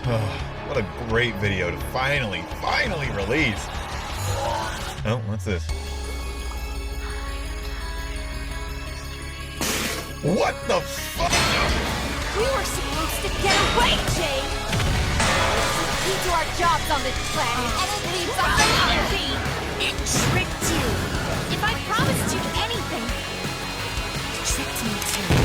What a great video to finally release. Oh, what's this? What the fuck? We were supposed to get away, Jay! We do our jobs on this planet, and it leaves us alone! It tricked you! If I promised you anything, it tricked me too.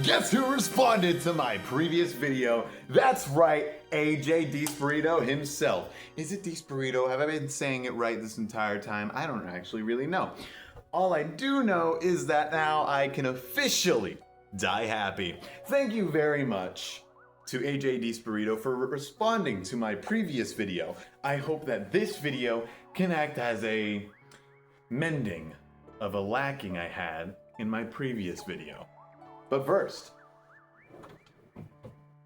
Guess who responded to my previous video? That's right, AJ Burrito himself. Is it Burrito? Have I been saying it right this entire time? I don't actually really know. All I do know is that now I can officially die happy. Thank you very much to AJ Burrito for responding to my previous video. I hope that this video can act as a mending of a lacking I had in my previous video. But first,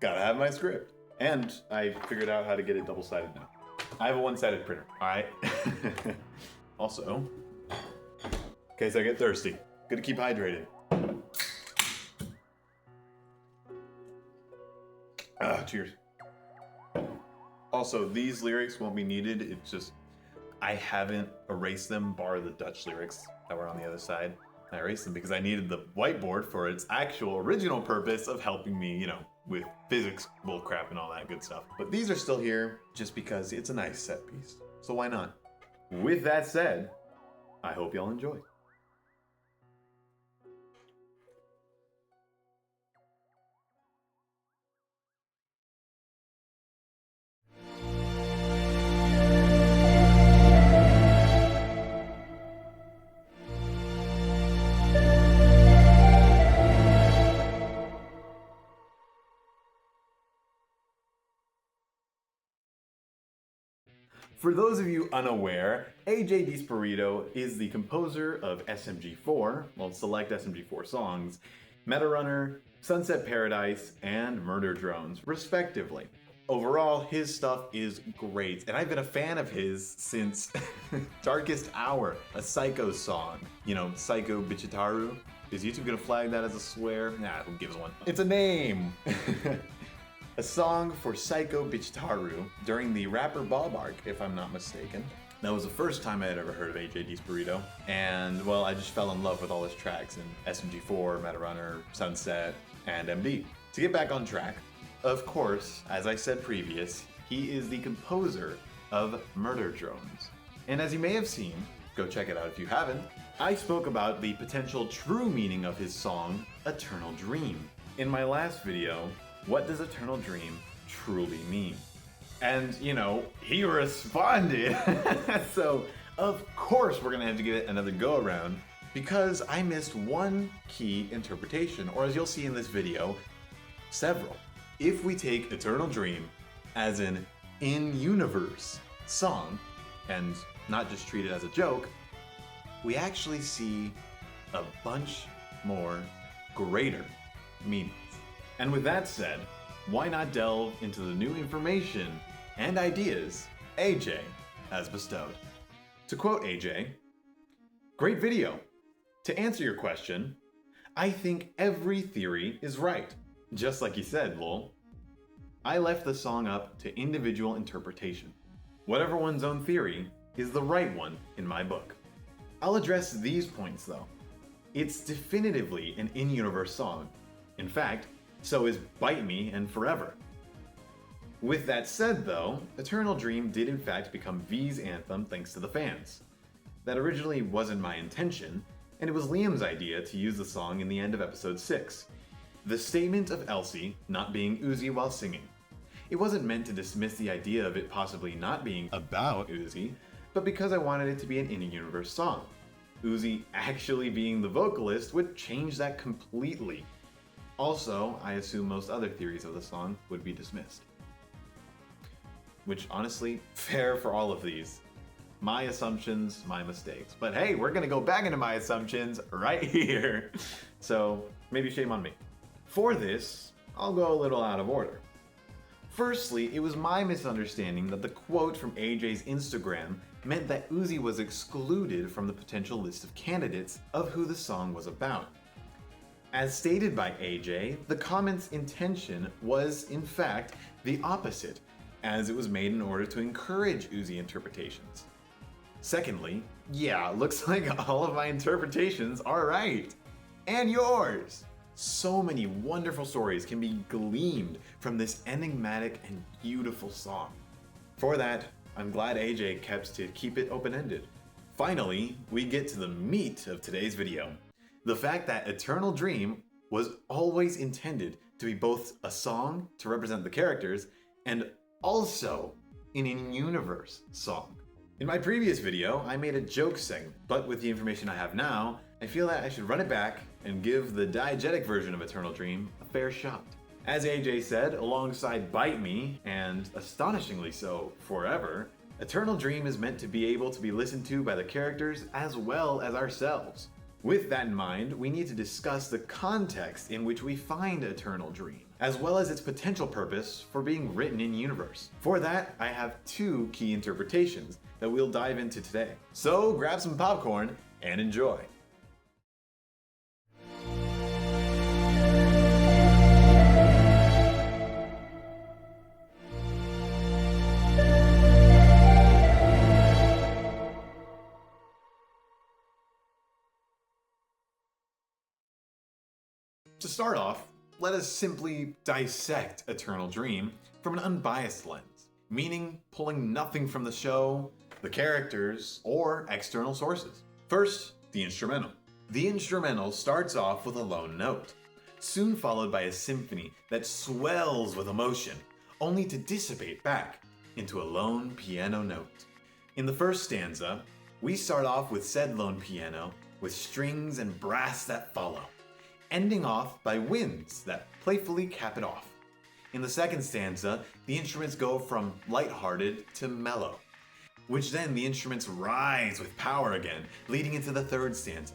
gotta have my script. And I figured out how to get it double-sided now. I have a one-sided printer, alright? Also, in case I get thirsty, gotta keep hydrated. Cheers. Also, these lyrics won't be needed, it's just, I haven't erased them, bar the Dutch lyrics that were on the other side. I erased them because I needed the whiteboard for its actual original purpose of helping me, you know, with physics bullcrap and all that good stuff. But these are still here just because it's a nice set piece. So why not? With that said, I hope y'all enjoy. For those of you unaware, AJ Burrito is the composer of SMG4, well, select SMG4 songs, Meta Runner, Sunset Paradise, and Murder Drones, respectively. Overall, his stuff is great, and I've been a fan of his since Darkest Hour, a Psycho song. You know, Psycho Bichitaru. Is YouTube gonna flag that as a swear? Nah, who gives one? It's a name! A song for Psycho Bichitaru during the rapper Bob arc, if I'm not mistaken. That was the first time I had ever heard of AJ Burrito, and well, I just fell in love with all his tracks in SMG4, Meta Runner, Sunset, and MD. To get back on track, of course, as I said previous, he is the composer of Murder Drones. And as you may have seen, go check it out if you haven't, I spoke about the potential true meaning of his song, Eternal Dream. In my last video, what does eternal dream truly mean? And, you know, he responded. So, of course, we're gonna have to give it another go around because I missed one key interpretation, or as you'll see in this video, several. If we take Eternal Dream as an in-universe song, and not just treat it as a joke, we actually see a bunch more greater meanings. And with that said, why not delve into the new information and ideas AJ has bestowed? To quote AJ, "Great video. To answer your question, I think every theory is right. Just like you said, lol. I left the song up to individual interpretation. Whatever one's own theory is the right one in my book. I'll address these points though. It's definitively an in-universe song. In fact, so is Bite Me and Forever. With that said though, Eternal Dream did in fact become V's anthem thanks to the fans. That originally wasn't my intention, and it was Liam's idea to use the song in the end of episode 6. The statement of Elsie not being Uzi while singing. It wasn't meant to dismiss the idea of it possibly not being about Uzi, but because I wanted it to be an in-universe song. Uzi actually being the vocalist would change that completely. Also, I assume most other theories of the song would be dismissed. Which honestly, fair for all of these. My assumptions, my mistakes. But hey, we're gonna go back into my assumptions right here. So maybe shame on me. For this, I'll go a little out of order. Firstly, it was my misunderstanding that the quote from AJ's Instagram meant that Uzi was excluded from the potential list of candidates of who the song was about. As stated by AJ, the comment's intention was, in fact, the opposite, as it was made in order to encourage Uzi interpretations. Secondly, yeah, looks like all of my interpretations are right. And yours! So many wonderful stories can be gleaned from this enigmatic and beautiful song. For that, I'm glad AJ kept to keep it open-ended. Finally, we get to the meat of today's video. The fact that Eternal Dream was always intended to be both a song to represent the characters and also an in-universe song. In my previous video, I made a joke segment, but with the information I have now, I feel that I should run it back and give the diegetic version of Eternal Dream a fair shot. As AJ said, alongside Bite Me, and astonishingly so, Forever, Eternal Dream is meant to be able to be listened to by the characters as well as ourselves. With that in mind, we need to discuss the context in which we find Eternal Dream, as well as its potential purpose for being written in universe. For that, I have two key interpretations that we'll dive into today. So grab some popcorn and enjoy. To start off, let us simply dissect Eternal Dream from an unbiased lens, meaning pulling nothing from the show, the characters, or external sources. First, the instrumental. The instrumental starts off with a lone note, soon followed by a symphony that swells with emotion, only to dissipate back into a lone piano note. In the first stanza, we start off with said lone piano with strings and brass that follow, ending off by winds that playfully cap it off. In the second stanza, the instruments go from lighthearted to mellow, which then the instruments rise with power again, leading into the third stanza.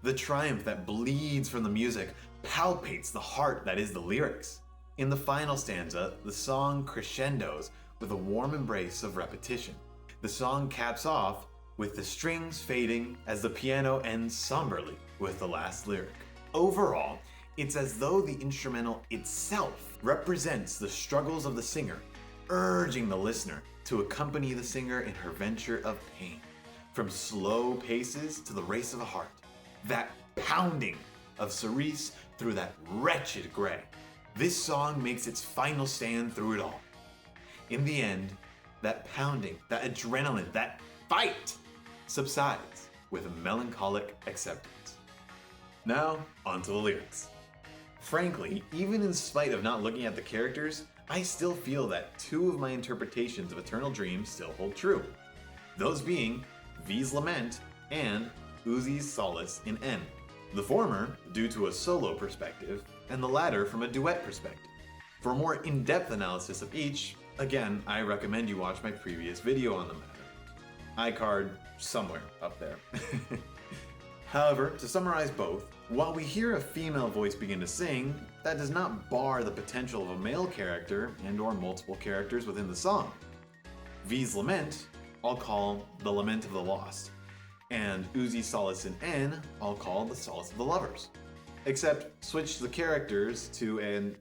The triumph that bleeds from the music palpates the heart that is the lyrics. In the final stanza, the song crescendos with a warm embrace of repetition. The song caps off with the strings fading as the piano ends somberly with the last lyric. Overall, it's as though the instrumental itself represents the struggles of the singer, urging the listener to accompany the singer in her venture of pain, from slow paces to the race of a heart, that pounding of cerise through that wretched gray. This song makes its final stand through it all. In the end, that pounding, that adrenaline, that fight subsides with a melancholic acceptance. Now, onto the lyrics. Frankly, even in spite of not looking at the characters, I still feel that two of my interpretations of Eternal Dream still hold true. Those being V's Lament and Uzi's Solace in N. The former due to a solo perspective, and the latter from a duet perspective. For a more in-depth analysis of each, again, I recommend you watch my previous video on the matter. iCard somewhere up there. However, to summarize both, while we hear a female voice begin to sing, that does not bar the potential of a male character and/or multiple characters within the song. V's Lament, I'll call the Lament of the Lost, and Uzi's Solace in N, I'll call the Solace of the Lovers. Except switch the characters to an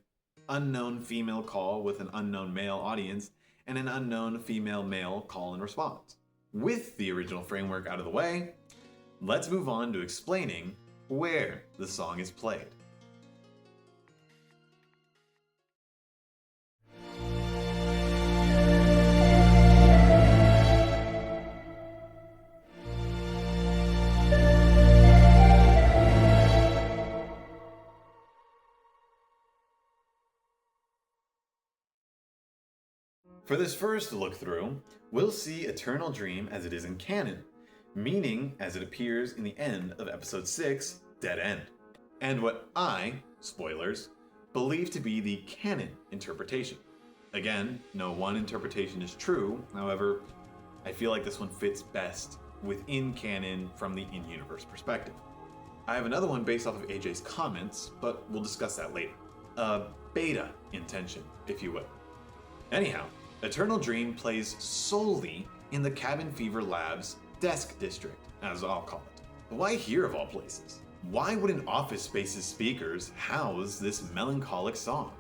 unknown female call with an unknown male audience and an unknown female-male call and response. With the original framework out of the way, let's move on to explaining where the song is played. For this first look through, we'll see Eternal Dream as it is in canon, meaning as it appears in the end of episode 6, Dead End, and what I, spoilers, believe to be the canon interpretation. Again, no one interpretation is true, however, I feel like this one fits best within canon from the in-universe perspective. I have another one based off of AJ's comments, but we'll discuss that later. A beta intention, if you will. Anyhow, Eternal Dream plays solely in the Cabin Fever Labs desk district, as I'll call it. But why here of all places? Why would an office space's speakers house this melancholic song?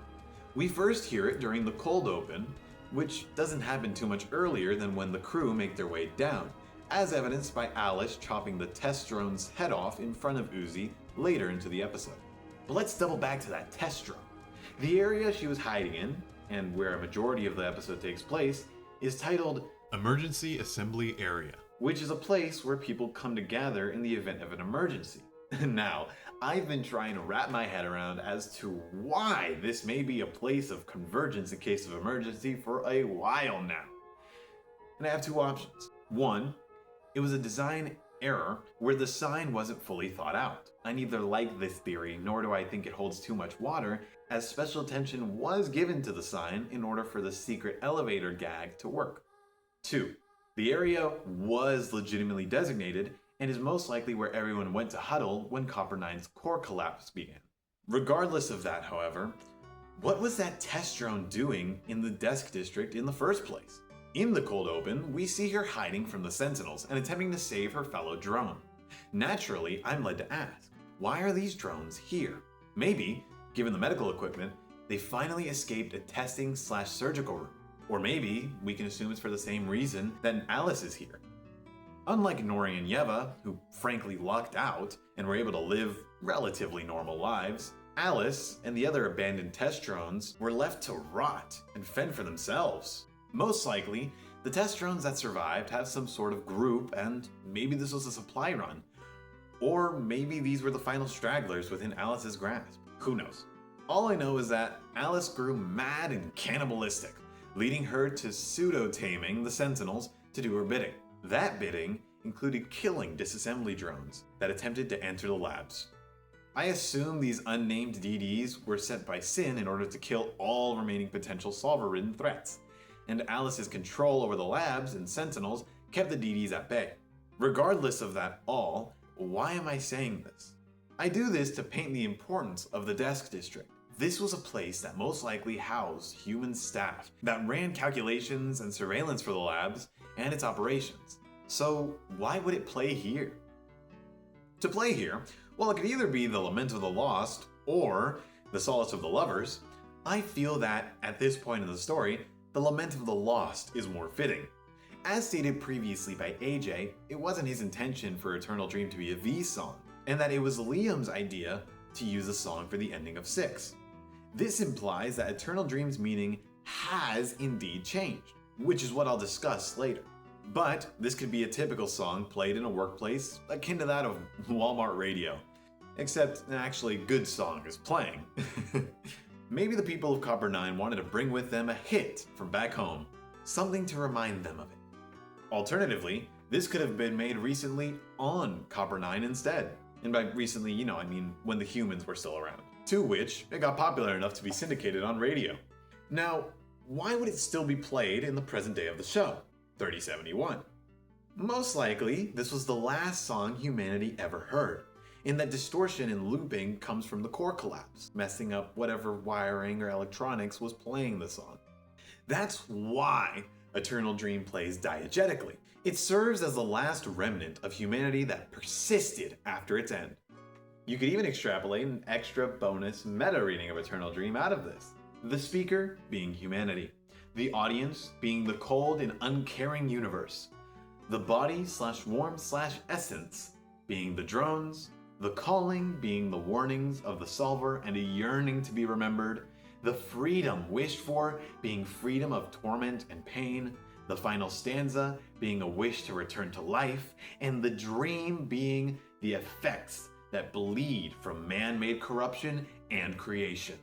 We first hear it during the cold open, which doesn't happen too much earlier than when the crew make their way down, as evidenced by Alice chopping the test drone's head off in front of Uzi later into the episode. But let's double back to that test drone. The area she was hiding in, and where a majority of the episode takes place, is titled Emergency Assembly Area, which is a place where people come to gather in the event of an emergency. Now, I've been trying to wrap my head around as to why this may be a place of convergence in case of emergency for a while now. And I have two options. One, it was a design error where the sign wasn't fully thought out. I neither like this theory nor do I think it holds too much water, as special attention was given to the sign in order for the secret elevator gag to work. Two, the area was legitimately designated and is most likely where everyone went to huddle when Copper 9's core collapse began. Regardless of that, however, what was that test drone doing in the desk district in the first place? In the cold open, we see her hiding from the Sentinels and attempting to save her fellow drone. Naturally, I'm led to ask, why are these drones here? Maybe, given the medical equipment, they finally escaped a testing/surgical room. Or maybe we can assume it's for the same reason that Alice is here. Unlike Nori and Yeva, who frankly lucked out and were able to live relatively normal lives, Alice and the other abandoned test drones were left to rot and fend for themselves. Most likely, the test drones that survived have some sort of group, and maybe this was a supply run. Or maybe these were the final stragglers within Alice's grasp. Who knows? All I know is that Alice grew mad and cannibalistic, leading her to pseudo-taming the Sentinels to do her bidding. That bidding included killing disassembly drones that attempted to enter the labs. I assume these unnamed DDs were sent by Sin in order to kill all remaining potential solver-ridden threats, and Alice's control over the labs and Sentinels kept the DDs at bay. Regardless of that all, why am I saying this? I do this to paint the importance of the desk district. This was a place that most likely housed human staff that ran calculations and surveillance for the labs and its operations. So why would it play here? To play here, well, it could either be the Lament of the Lost or the Solace of the Lovers. I feel that at this point in the story, the Lament of the Lost is more fitting. As stated previously by AJ, it wasn't his intention for Eternal Dream to be a V song, and that it was Liam's idea to use a song for the ending of 6. This implies that Eternal Dream's meaning has indeed changed, which is what I'll discuss later. But this could be a typical song played in a workplace akin to that of Walmart radio, except an actually good song is playing. Maybe the people of Copper 9 wanted to bring with them a hit from back home, something to remind them of it. Alternatively, this could have been made recently on Copper 9 instead. And by recently, I mean when the humans were still around. To which, it got popular enough to be syndicated on radio. Now, why would it still be played in the present day of the show, 3071? Most likely, this was the last song humanity ever heard, in that distortion and looping comes from the core collapse, messing up whatever wiring or electronics was playing the song. That's why Eternal Dream plays diegetically. It serves as the last remnant of humanity that persisted after its end. You could even extrapolate an extra bonus meta reading of Eternal Dream out of this. The speaker being humanity, the audience being the cold and uncaring universe, the body/warm/essence being the drones, the calling being the warnings of the solver and a yearning to be remembered, the freedom wished for being freedom of torment and pain, the final stanza being a wish to return to life, and the dream being the effects that bleed from man-made corruption and creation.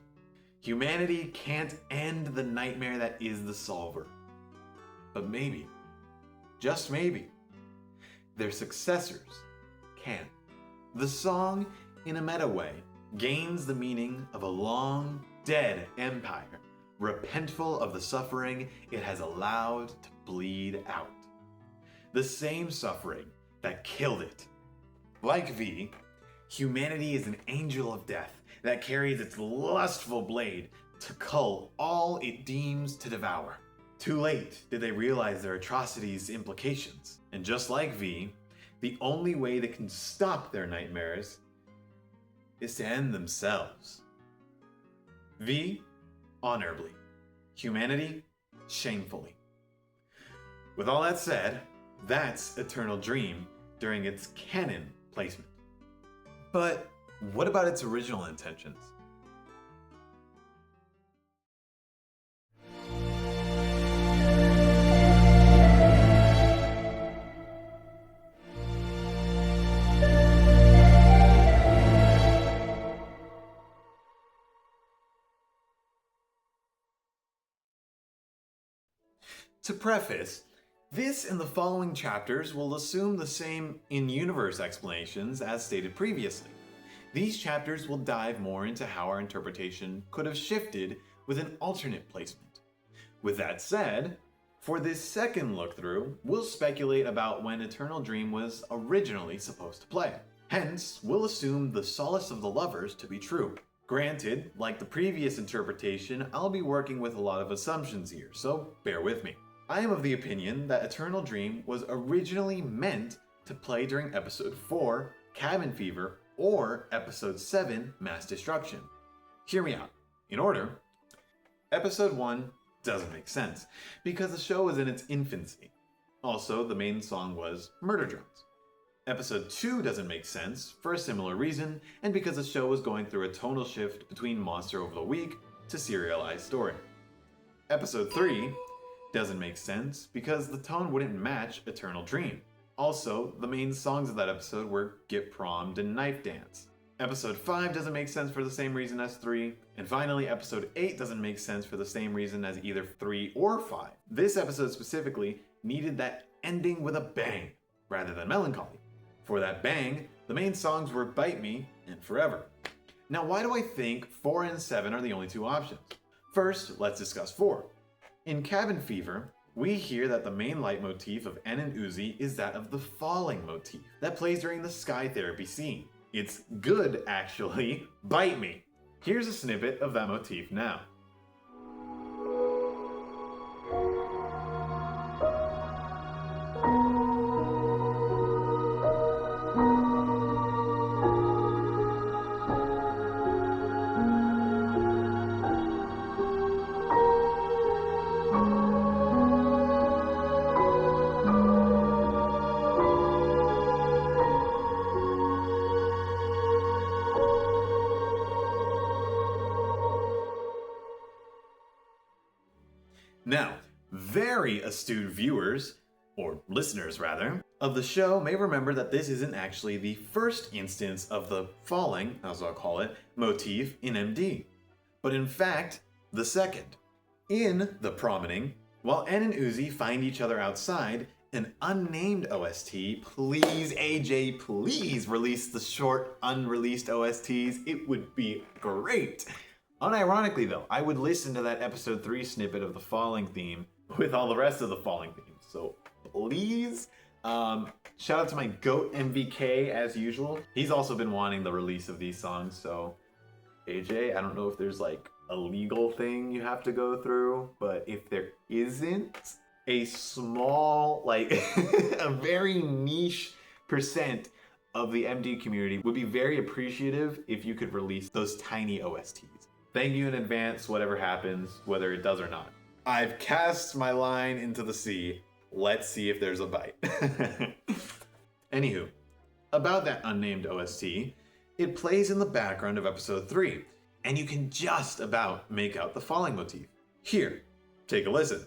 Humanity can't end the nightmare that is the solver. But maybe, just maybe, their successors can. The song, in a meta way, gains the meaning of a long, dead empire, repentful of the suffering it has allowed to bleed out. The same suffering that killed it. Like V, humanity is an angel of death that carries its lustful blade to cull all it deems to devour. Too late did they realize their atrocities' implications. And just like V, the only way they can stop their nightmares is to end themselves. V, honorably. Humanity, shamefully. With all that said, that's Eternal Dream during its canon placement. But what about its original intentions? To preface, this and the following chapters will assume the same in-universe explanations as stated previously. These chapters will dive more into how our interpretation could have shifted with an alternate placement. With that said, for this second look through, we'll speculate about when Eternal Dream was originally supposed to play. Hence, we'll assume the Solace of the Lovers to be true. Granted, like the previous interpretation, I'll be working with a lot of assumptions here, so bear with me. I am of the opinion that Eternal Dream was originally meant to play during Episode 4, Cabin Fever, or Episode 7, Mass Destruction. Hear me out. In order, Episode 1 doesn't make sense, because the show was in its infancy. Also, the main song was Murder Drones. Episode 2 doesn't make sense, for a similar reason, and because the show was going through a tonal shift between Monster Over the Week to serialized story. Episode 3 doesn't make sense because the tone wouldn't match Eternal Dream. Also, the main songs of that episode were Get Prommed and Knife Dance. Episode 5 doesn't make sense for the same reason as 3, and finally Episode 8 doesn't make sense for the same reason as either 3 or 5. This episode specifically needed that ending with a bang, rather than melancholy. For that bang, the main songs were Bite Me and Forever. Now why do I think 4 and 7 are the only two options? First, let's discuss 4. In Cabin Fever, we hear that the main leitmotif of En and Uzi is that of the falling motif that plays during the sky therapy scene. It's good, actually. Bite me. Here's a snippet of that motif now. Now, very astute viewers, or listeners rather, of the show may remember that this isn't actually the first instance of the falling, as I'll call it, motif in MD, but in fact, the second. In The Promenading, while En and Uzi find each other outside, an unnamed OST, please AJ, please release the short unreleased OSTs, it would be great. Unironically though, I would listen to that episode 3 snippet of the Falling theme with all the rest of the Falling themes, so please. Shout out to my GOAT MVK as usual. He's also been wanting the release of these songs, so AJ, I don't know if there's like a legal thing you have to go through, but if there isn't, a small, like a very niche percent of the MD community would be very appreciative if you could release those tiny OSTs. Thank you in advance, whatever happens, whether it does or not. I've cast my line into the sea. Let's see if there's a bite. Anywho, about that unnamed OST, it plays in the background of episode 3, and you can just about make out the falling motif. Here, take a listen.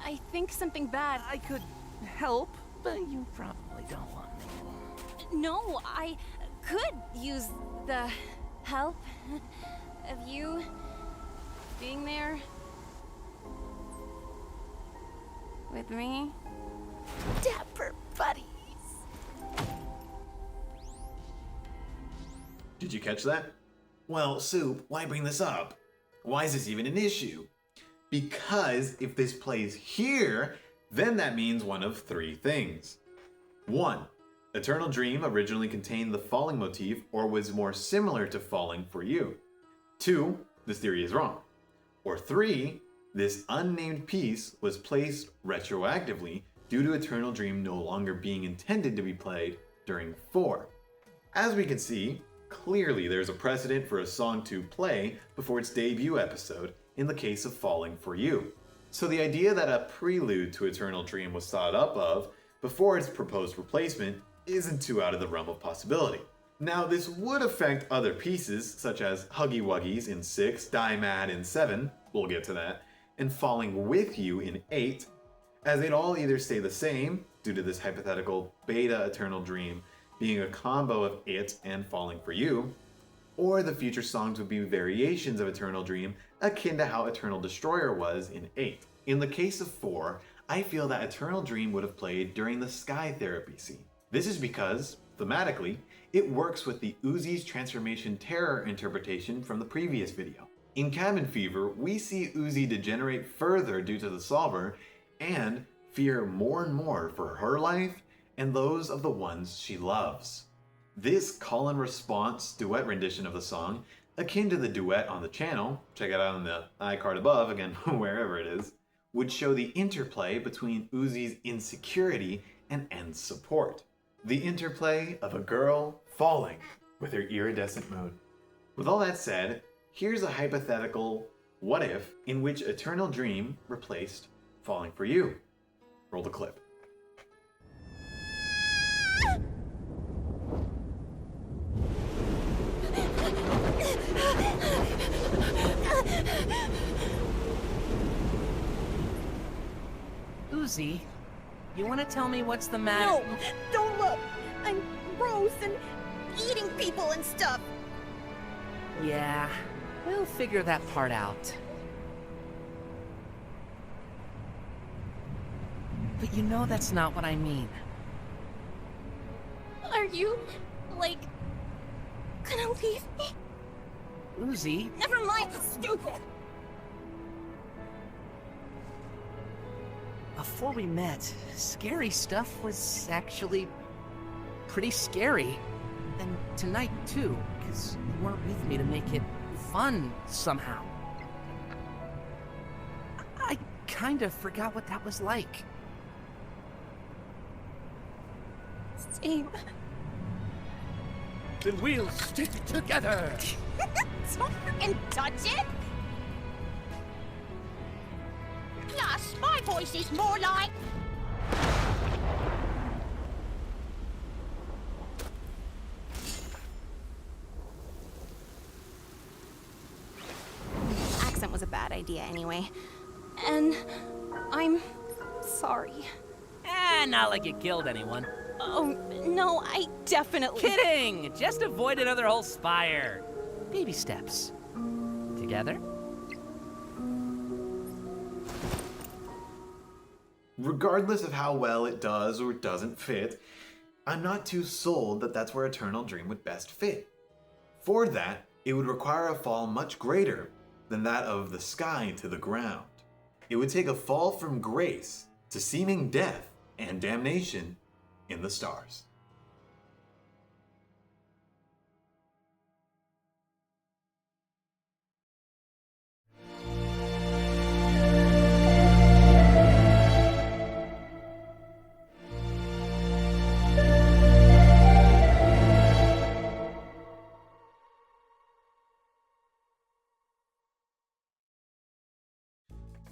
I think something bad. I could help, but you probably don't want me. No, I could use the help of you being there with me. Dapper buddies. Did you catch that? Well, Soup, why bring this up? Why is this even an issue? Because if this plays here, then that means one of three things. 1. Eternal Dream originally contained the falling motif or was more similar to Falling for You. 2. This theory is wrong. Or 3. This unnamed piece was placed retroactively due to Eternal Dream no longer being intended to be played during 4. As we can see, clearly there's a precedent for a song to play before its debut episode in the case of Falling for You. So the idea that a prelude to Eternal Dream was thought up of before its proposed replacement isn't too out of the realm of possibility. Now this would affect other pieces such as Huggy Wuggies in 6, Die Mad in 7, we'll get to that, and Falling With You in 8, as they'd all either stay the same due to this hypothetical beta Eternal Dream being a combo of it and Falling for You, or the future songs would be variations of Eternal Dream akin to how Eternal Destroyer was in 8. In the case of 4, I feel that Eternal Dream would have played during the Sky Therapy scene. This is because, thematically, it works with the Uzi's Transformation Terror interpretation from the previous video. In Cabin Fever, we see Uzi degenerate further due to the solver and fear more and more for her life and those of the ones she loves. This call and response duet rendition of the song, akin to the duet on the channel, check it out on the iCard above, again, wherever it is, would show the interplay between Uzi's insecurity and N's support. The interplay of a girl falling with her iridescent moon. With all that said, here's a hypothetical what if in which Eternal Dream replaced Falling for You. Roll the clip. Uzi, you want to tell me what's the matter? No, don't look. I'm gross and eating people and stuff. Yeah, we'll figure that part out. But you know that's not what I mean. Are you, like, gonna leave me? Uzi, Never mind, stupid. before we met, scary stuff was actually pretty scary. And tonight too, because you weren't with me to make it fun somehow. I kind of forgot what that was like. Same. Then we'll stick together! Don't fucking touch it! Plus, my voice is more like... Accent was a bad idea anyway. And I'm sorry. Not like you killed anyone. Oh, no, I definitely... Kidding! Just avoid another whole spire. Baby steps. Together? Regardless of how well it does or doesn't fit, I'm not too sold that that's where Eternal Dream would best fit. For that, it would require a fall much greater than that of the sky to the ground. It would take a fall from grace to seeming death and damnation in the stars.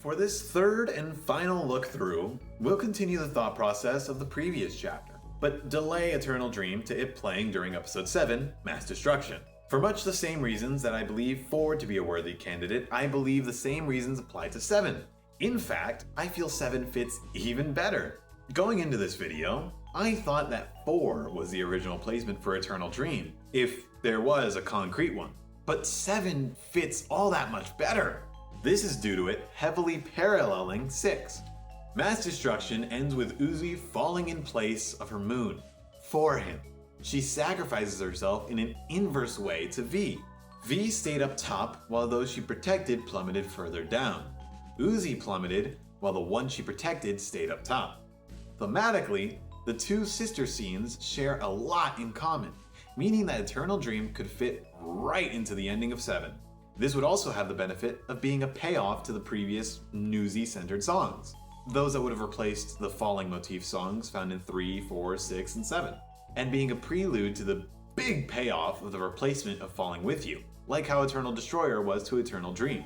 For this third and final look through, we'll continue the thought process of the previous chapter, but delay Eternal Dream to it playing during episode 7, Mass Destruction. For much the same reasons that I believe 4 to be a worthy candidate, I believe the same reasons apply to 7. In fact, I feel 7 fits even better. Going into this video, I thought that 4 was the original placement for Eternal Dream, if there was a concrete one. But 7 fits all that much better. This is due to it heavily paralleling 6. Mass Destruction ends with Uzi falling in place of her moon for him. She sacrifices herself in an inverse way to V. V stayed up top while those she protected plummeted further down. Uzi plummeted while the one she protected stayed up top. Thematically, the two sister scenes share a lot in common, meaning that Eternal Dream could fit right into the ending of 7. This would also have the benefit of being a payoff to the previous Newsy-centered songs, those that would have replaced the falling motif songs found in 3, 4, 6, and 7, and being a prelude to the big payoff of the replacement of Falling With You, like how Eternal Destroyer was to Eternal Dream.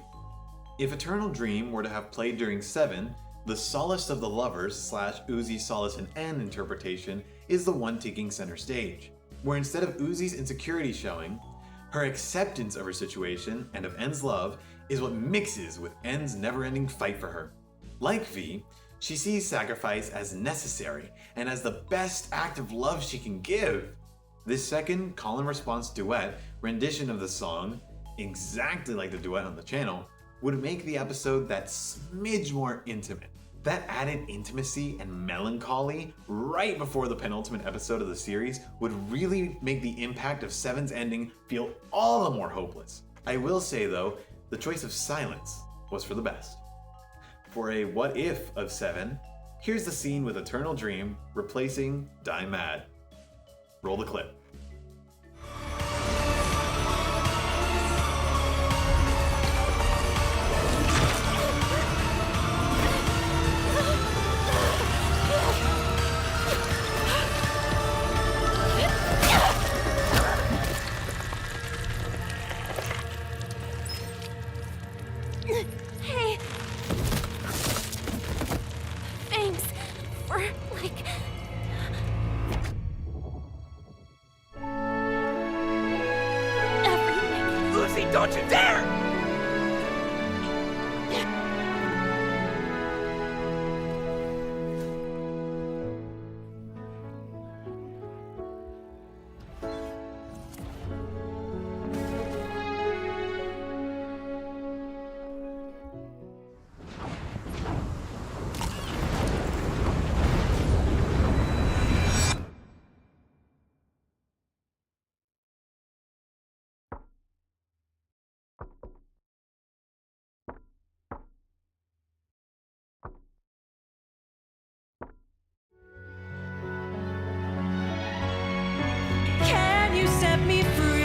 If Eternal Dream were to have played during 7, the Solace of the Lovers / Uzi's Solace in N interpretation is the one taking center stage, where instead of Uzi's insecurity showing, her acceptance of her situation and of N's love is what mixes with N's never-ending fight for her. Like V, she sees sacrifice as necessary and as the best act of love she can give. This second call-and-response duet rendition of the song, exactly like the duet on the channel, would make the episode that smidge more intimate. That added intimacy and melancholy right before the penultimate episode of the series would really make the impact of 7's ending feel all the more hopeless. I will say though, the choice of silence was for the best. For a what if of 7, here's the scene with Eternal Dream replacing Die Mad. Roll the clip. Hey. Thanks for, like... everything. Lucy, don't you dare! Can you set me free?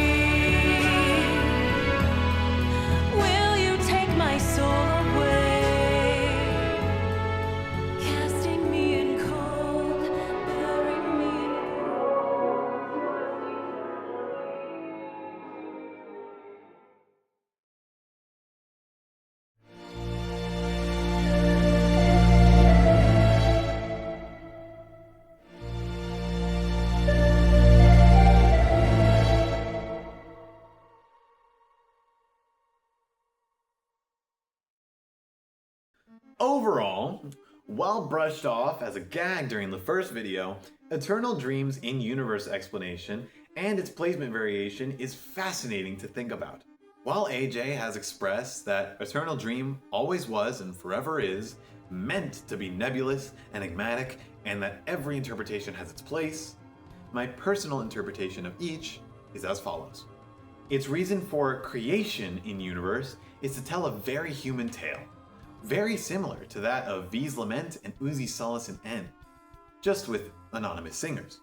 Will you take my soul away? Casting me in cold, bury me in Overall, while brushed off as a gag during the first video, Eternal Dream's in-universe explanation and its placement variation is fascinating to think about. While AJ has expressed that Eternal Dream always was and forever is meant to be nebulous, enigmatic, and that every interpretation has its place, my personal interpretation of each is as follows. Its reason for creation in universe is to tell a very human tale, very similar to that of V's Lament and Uzi's Solace in N, just with anonymous singers.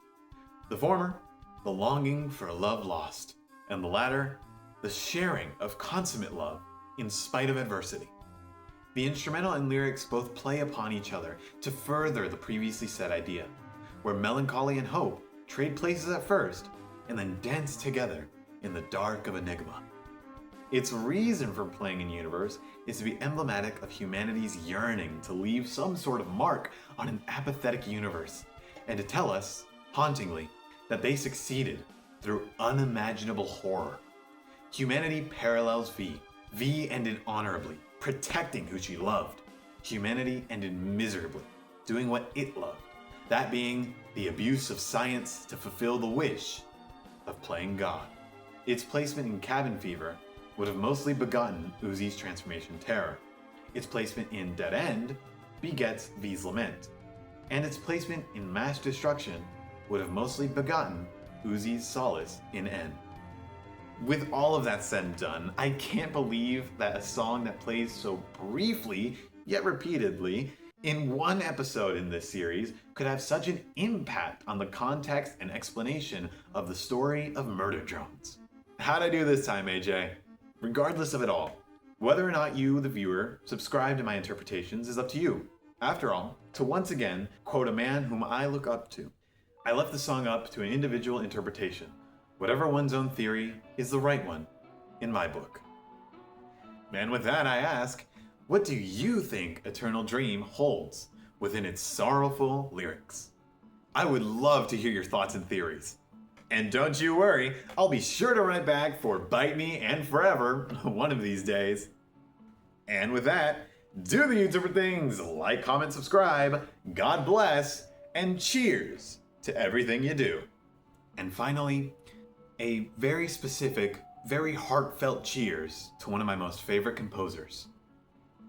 The former, the longing for a love lost, and the latter, the sharing of consummate love in spite of adversity. The instrumental and lyrics both play upon each other to further the previously said idea, where melancholy and hope trade places at first and then dance together in the dark of enigma. Its reason for playing in universe is to be emblematic of humanity's yearning to leave some sort of mark on an apathetic universe, and to tell us, hauntingly, that they succeeded through unimaginable horror. Humanity parallels V. V ended honorably, protecting who she loved. Humanity ended miserably, doing what it loved, that being the abuse of science to fulfill the wish of playing God. Its placement in Cabin Fever would have mostly begotten Uzi's transformation terror. Its placement in Dead End begets V's Lament, and its placement in Mass Destruction would have mostly begotten Uzi's Solace in N. With all of that said and done, I can't believe that a song that plays so briefly, yet repeatedly, in one episode in this series could have such an impact on the context and explanation of the story of Murder Drones. How'd I do this time, AJ? Regardless of it all, whether or not you, the viewer, subscribe to my interpretations is up to you. After all, to once again quote a man whom I look up to, I left the song up to an individual interpretation. Whatever one's own theory is the right one, in my book. And with that, I ask, what do you think Eternal Dream holds within its sorrowful lyrics? I would love to hear your thoughts and theories. And don't you worry, I'll be sure to run it back for Bite Me and Forever one of these days. And with that, do the YouTuber things, like, comment, subscribe, God bless, and cheers to everything you do. And finally, a very specific, very heartfelt cheers to one of my most favorite composers.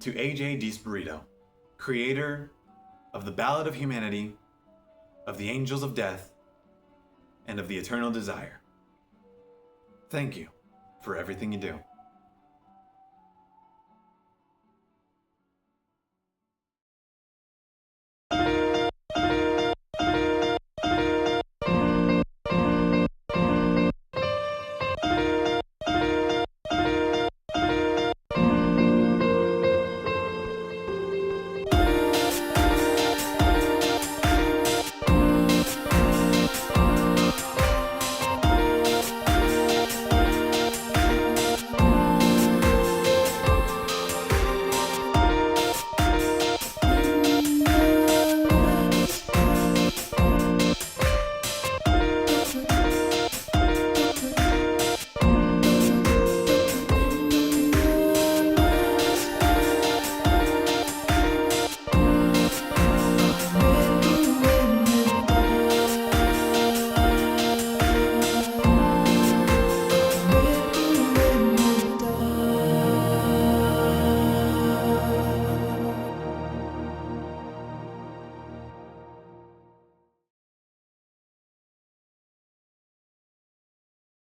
To AJ DiSpirito, creator of the Ballad of Humanity, of the Angels of Death, and of the Eternal Desire. Thank you for everything you do.